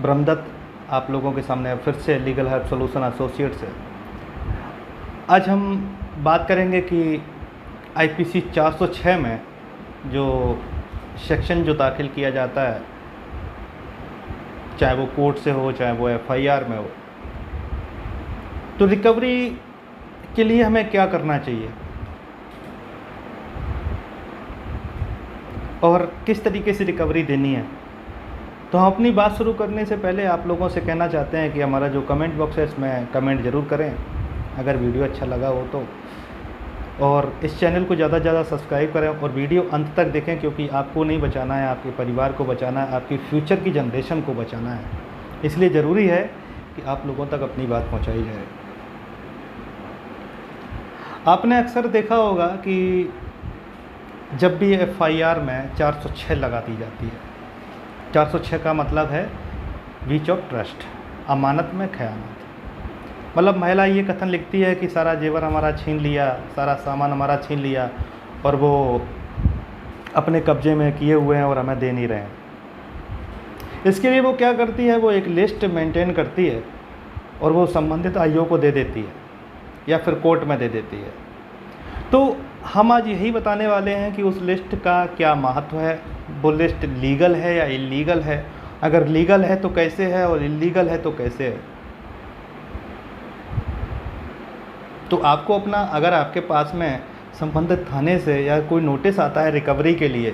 ब्रह्मदत्त आप लोगों के सामने फिर से लीगल हेल्प सॉल्यूशन एसोसिएट से। आज हम बात करेंगे कि आईपीसी 406 में जो सेक्शन जो दाखिल किया जाता है, चाहे वो कोर्ट से हो चाहे वो एफआईआर में हो, तो रिकवरी के लिए हमें क्या करना चाहिए और किस तरीके से रिकवरी देनी है। तो हम अपनी बात शुरू करने से पहले आप लोगों से कहना चाहते हैं कि हमारा जो कमेंट बॉक्स है इसमें कमेंट ज़रूर करें अगर वीडियो अच्छा लगा हो तो, और इस चैनल को ज़्यादा से ज़्यादा सब्सक्राइब करें और वीडियो अंत तक देखें, क्योंकि आपको नहीं बचाना है, आपके परिवार को बचाना है, आपकी फ्यूचर की जनरेशन को बचाना है। इसलिए ज़रूरी है कि आप लोगों तक अपनी बात पहुंचाई जाए। आपने अक्सर देखा होगा कि जब भी एफआईआर में 406 लगा दी जाती है, 406 का मतलब है ब्रीच ऑफ ट्रस्ट, अमानत में खयानत। मतलब महिला ये कथन लिखती है कि सारा जेवर हमारा छीन लिया, सारा सामान हमारा छीन लिया और वो अपने कब्जे में किए हुए हैं और हमें दे नहीं रहे हैं। इसके लिए वो क्या करती है, वो एक लिस्ट मेंटेन करती है और वो संबंधित आईओ को दे देती है या फिर कोर्ट में दे देती है। तो हम आज यही बताने वाले हैं कि उस लिस्ट का क्या महत्व है, वो लिस्ट लीगल है या इलीगल है, अगर लीगल है तो कैसे है और इलीगल है तो कैसे है। तो आपको अपना, अगर आपके पास में संबंधित थाने से या कोई नोटिस आता है रिकवरी के लिए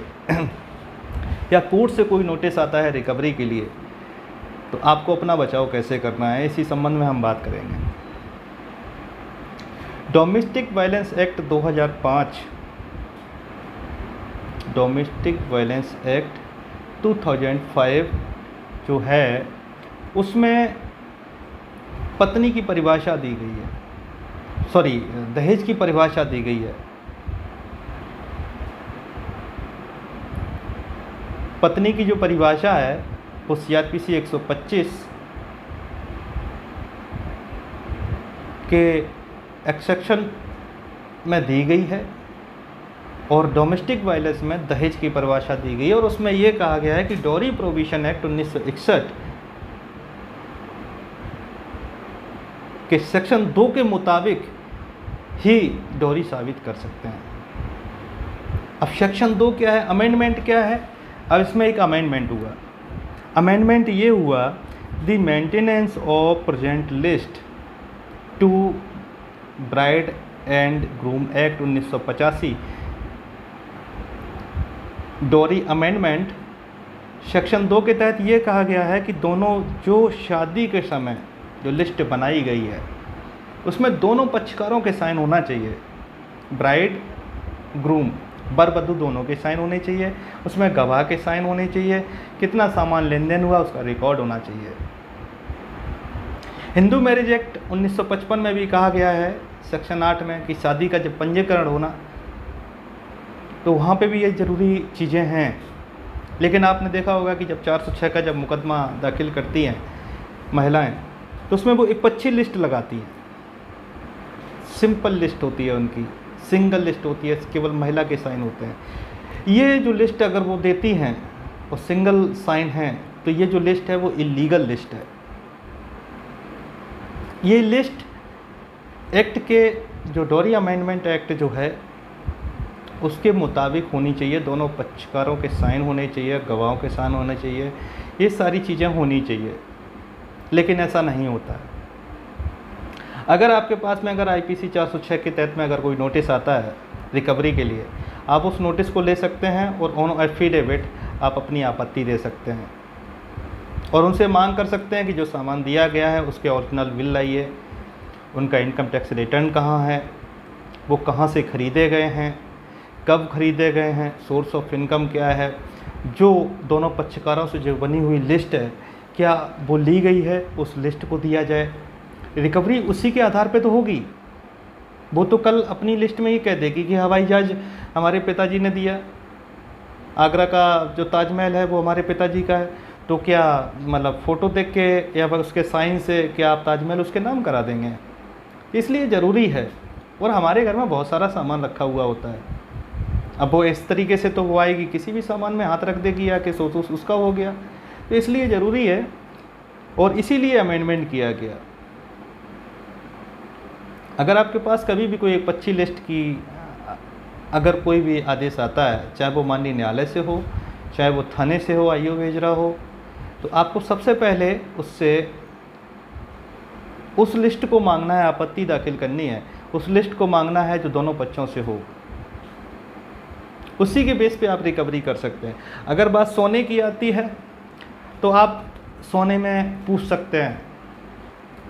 या कोर्ट से कोई नोटिस आता है रिकवरी के लिए, तो आपको अपना बचाव कैसे करना है, इसी संबंध में हम बात करेंगे। Domestic violence act 2005, domestic violence act 2005 जो है उसमें पत्नी की परिभाषा दी गई है, सॉरी दहेज की परिभाषा दी गई है। पत्नी की जो परिभाषा है वो सीआरपीसी 125 के एक्सेक्शन में दी गई है और डोमेस्टिक वायलेंस में दहेज की परिभाषा दी गई है। और उसमें ये कहा गया है कि डॉरी प्रोविजन एक्ट 1961 के सेक्शन 2 के मुताबिक ही डॉरी साबित कर सकते हैं। अब सेक्शन 2 क्या है, अमेंडमेंट क्या है। अब इसमें एक अमेंडमेंट हुआ, अमेंडमेंट ये हुआ, the maintenance of present list to bride and groom act 1985, dowry amendment section 2 के तहत ये कहा गया है कि दोनों जो शादी के समय जो लिस्ट बनाई गई है उसमें दोनों पक्षकारों के साइन होना चाहिए, ब्राइड ग्रूम वर वधू दोनों के साइन होने चाहिए, उसमें गवाह के साइन होने चाहिए, कितना सामान लेन देन हुआ उसका रिकॉर्ड होना चाहिए। हिंदू मैरिज एक्ट 1955 में भी कहा गया है सेक्शन 8 में कि शादी का जब पंजीकरण होना, तो वहाँ पे भी ये ज़रूरी चीज़ें हैं। लेकिन आपने देखा होगा कि जब 406 का जब मुकदमा दाखिल करती हैं महिलाएं, तो उसमें वो एक पच्ची लिस्ट लगाती हैं, सिंपल लिस्ट होती है उनकी, सिंगल लिस्ट होती है, केवल महिला के साइन होते हैं। ये जो लिस्ट अगर वो देती हैं और सिंगल साइन हैं, तो ये जो लिस्ट है वो इलीगल लिस्ट है। ये लिस्ट एक्ट के जो डॉरी अमेंडमेंट एक्ट जो है उसके मुताबिक होनी चाहिए, दोनों पक्षकारों के साइन होने चाहिए, गवाहों के साइन होने चाहिए, ये सारी चीज़ें होनी चाहिए। लेकिन ऐसा नहीं होता है। अगर आपके पास में अगर आईपीसी 406 के तहत में अगर कोई नोटिस आता है रिकवरी के लिए, आप उस नोटिस को ले सकते हैं और ऑन एफिडेविट आप अपनी आपत्ति दे सकते हैं और उनसे मांग कर सकते हैं कि जो सामान दिया गया है उसके ओरिजिनल बिल लाइए, उनका इनकम टैक्स रिटर्न कहाँ है, वो कहाँ से ख़रीदे गए हैं, कब ख़रीदे गए हैं, सोर्स ऑफ इनकम क्या है, जो दोनों पक्षकारों से जो बनी हुई लिस्ट है क्या वो ली गई है, उस लिस्ट को दिया जाए। रिकवरी उसी के आधार पे तो होगी। वो तो कल अपनी लिस्ट में ही कह देगी कि हवाई जहाज हमारे पिताजी ने दिया, आगरा का जो ताजमहल है वो हमारे पिताजी का है, तो क्या मतलब फ़ोटो देख के या फिर उसके साइन से क्या आप ताजमहल उसके नाम करा देंगे। इसलिए ज़रूरी है। और हमारे घर में बहुत सारा सामान रखा हुआ होता है, अब वो इस तरीके से तो वो आएगी किसी भी सामान में हाथ रख देगी या कि सोच उसका हो गया। तो इसलिए ज़रूरी है और इसीलिए अमेंडमेंट किया गया। अगर आपके पास कभी भी कोई एक पक्षी लिस्ट की अगर कोई भी आदेश आता है, चाहे वो माननीय न्यायालय से हो, चाहे वो थाने से हो, आईओ भेज रहा हो, तो आपको सबसे पहले उससे उस लिस्ट को मांगना है, आपत्ति दाखिल करनी है, उस लिस्ट को मांगना है जो दोनों पक्षों से हो। उसी के बेस पे आप रिकवरी कर सकते हैं। अगर बात सोने की आती है तो आप सोने में पूछ सकते हैं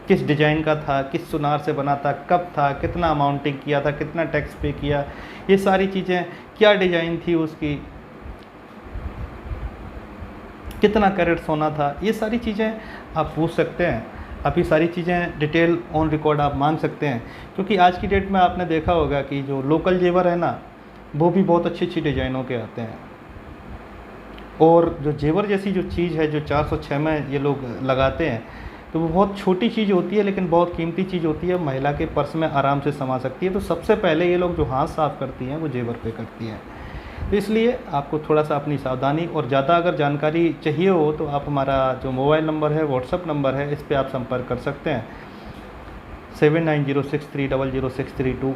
किस डिज़ाइन का था, किस सुनार से बना था, कब था, कितना अमाउंटिंग किया था, कितना टैक्स पे किया, ये सारी चीज़ें, क्या डिज़ाइन थी उसकी, कितना कैरेट सोना था, ये सारी चीज़ें आप पूछ सकते हैं। आप ये सारी चीज़ें डिटेल ऑन रिकॉर्ड आप मांग सकते हैं, क्योंकि आज की डेट में आपने देखा होगा कि जो लोकल जेवर है ना, वो भी बहुत अच्छी अच्छी डिज़ाइनों के आते हैं। और जो जेवर जैसी जो चीज़ है जो 406 में ये लोग लगाते हैं, तो वो बहुत छोटी चीज़ होती है लेकिन बहुत कीमती चीज़ होती है, महिला के पर्स में आराम से समा सकती है। तो सबसे पहले ये लोग जो हाथ साफ़ करती हैं वो जेवर पे करती हैं। तो इसलिए आपको थोड़ा सा अपनी सावधानी, और ज़्यादा अगर जानकारी चाहिए हो तो आप हमारा जो मोबाइल नंबर है, व्हाट्सअप नंबर है, इस पर आप संपर्क कर सकते हैं 7906300632।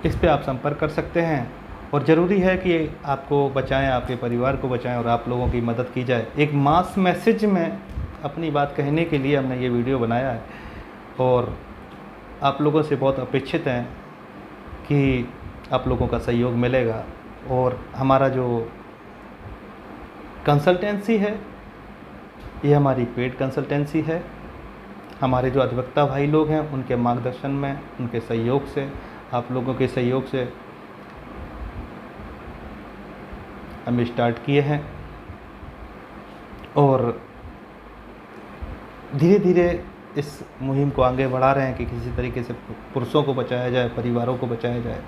इस पे आप संपर्क कर सकते हैं। और ज़रूरी है कि आपको बचाएं, आपके परिवार को बचाएं और आप लोगों की मदद की जाए। एक मास मैसेज में अपनी बात कहने के लिए हमने ये वीडियो बनाया है, और आप लोगों से बहुत अपेक्षित हैं कि आप लोगों का सहयोग मिलेगा। और हमारा जो कंसल्टेंसी है ये हमारी पेड कंसल्टेंसी है। हमारे जो अधिवक्ता भाई लोग हैं उनके मार्गदर्शन में, उनके सहयोग से, आप लोगों के सहयोग से हम स्टार्ट किए हैं, और धीरे धीरे इस मुहिम को आगे बढ़ा रहे हैं कि किसी तरीके से पुरुषों को बचाया जाए, परिवारों को बचाया जाए।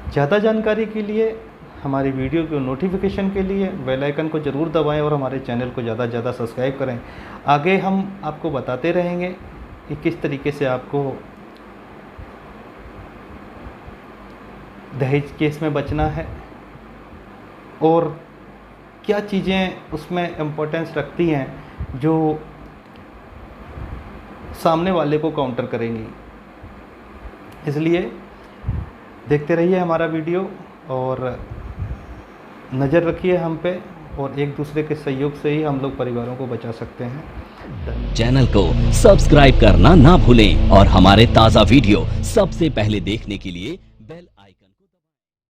ज़्यादा जानकारी के लिए, हमारी वीडियो के नोटिफिकेशन के लिए बेल आइकन को ज़रूर दबाएं और हमारे चैनल को ज़्यादा से ज़्यादा सब्सक्राइब करें। आगे हम आपको बताते रहेंगे कि किस तरीके से आपको दहेज केस में बचना है और क्या चीज़ें उसमें इम्पोर्टेंस रखती हैं जो सामने वाले को काउंटर करेंगी। इसलिए देखते रहिए हमारा वीडियो और नज़र रखिए हम पे, और एक दूसरे के सहयोग से ही हम लोग परिवारों को बचा सकते हैं। चैनल को सब्सक्राइब करना ना भूलें और हमारे ताज़ा वीडियो सबसे पहले देखने के लिए